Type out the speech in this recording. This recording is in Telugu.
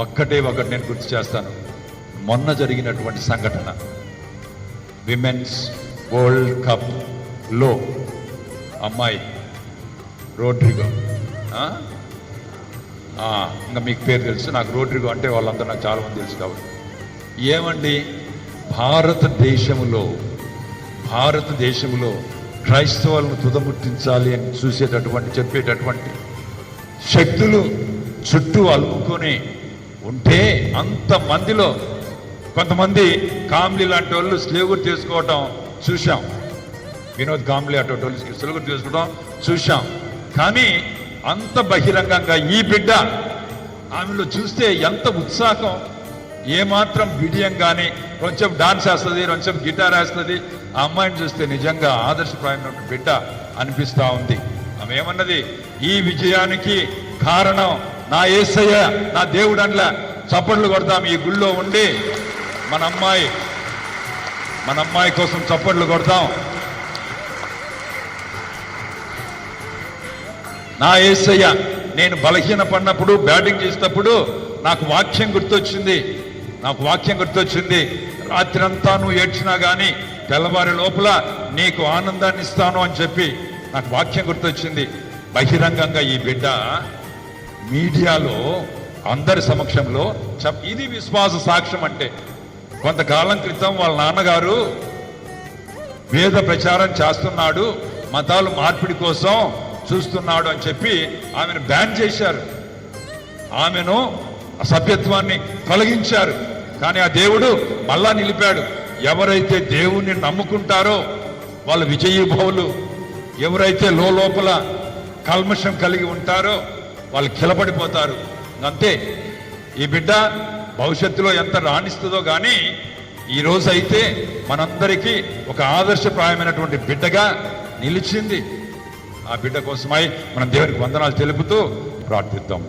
ఒకటి నేను గుర్తు చేస్తాను. మొన్న జరిగినటువంటి సంఘటన, విమెన్స్ వరల్డ్ కప్ లో అమ్మాయి రోడ్రిగో, ఇంకా మీకు పేరు తెలుసు, నాకు రోడ్రిగో అంటే వాళ్ళందరూ నాకు చాలా మంది తెలుసు. కాబట్టి ఏమండి, భారతదేశంలో క్రైస్తవులను తుదముట్టించాలి అని చెప్పేటటువంటి శక్తులు చుట్టూ అలుముకొని ఉంటే, అంతమందిలో కొంతమంది కామ్లీ లాంటి వాళ్ళు స్లేగురు చేసుకోవటం చూశాం. వినోద్ కామ్లీ అటువంటి వాళ్ళు స్లేగురు చేసుకోవడం చూశాం. కానీ అంత బహిరంగంగా ఈ బిడ్డ, ఆమెలో చూస్తే ఎంత ఉత్సాహం, ఏమాత్రం బిడియంగానే కొంచెం డాన్స్ వేస్తుంది, కొంచెం గిటార్ వేస్తుంది. ఆ అమ్మాయిని చూస్తే నిజంగా ఆదర్శప్రాయమైన బిడ్డ అనిపిస్తూ ఉంది. ఆమె ఏమన్నది, ఈ విజయానికి కారణం నా యేసయ్య, నా దేవుడు అండ్ల చప్పట్లు కొడతాం. ఈ గుళ్ళో ఉండి మన అమ్మాయి కోసం చప్పట్లు కొడతాం. నా యేసయ్య, నేను బలహీన పడినప్పుడు, బ్యాటింగ్ చేసేటప్పుడు నాకు వాక్యం గుర్తొచ్చింది. రాత్రంతా నువ్వు ఏడ్చినా కానీ తెల్లవారి లోపల నీకు ఆనందాన్ని ఇస్తాను అని చెప్పి నాకు వాక్యం గుర్తొచ్చింది. బహిరంగంగా ఈ బిడ్డ మీడియాలో అందరి సమక్షంలో ఇది విశ్వాస సాక్ష్యం. అంటే కొంతకాలం క్రితం వాళ్ళ నాన్నగారు వేద ప్రచారం చేస్తున్నాడు, మతాలు మార్పిడి కోసం చూస్తున్నాడు అని చెప్పి ఆమెను బ్యాన్ చేశారు, ఆమెను సభ్యత్వాన్ని తొలగించారు. కానీ ఆ దేవుడు మళ్ళా నిలిపాడు. ఎవరైతే దేవుణ్ణి నమ్ముకుంటారో వాళ్ళు విజయీభవులు, ఎవరైతే లోపల కల్మషం కలిగి ఉంటారో వాళ్ళు కిలబడిపోతారు. అంతే, ఈ బిడ్డ భవిష్యత్తులో ఎంత రాణిస్తుందో కానీ ఈరోజు అయితే మనందరికీ ఒక ఆదర్శప్రాయమైనటువంటి బిడ్డగా నిలిచింది. ఆ బిడ్డ కోసమై మనం దేవునికి వందనాలు తెలుపుతూ ప్రార్థిద్దాం.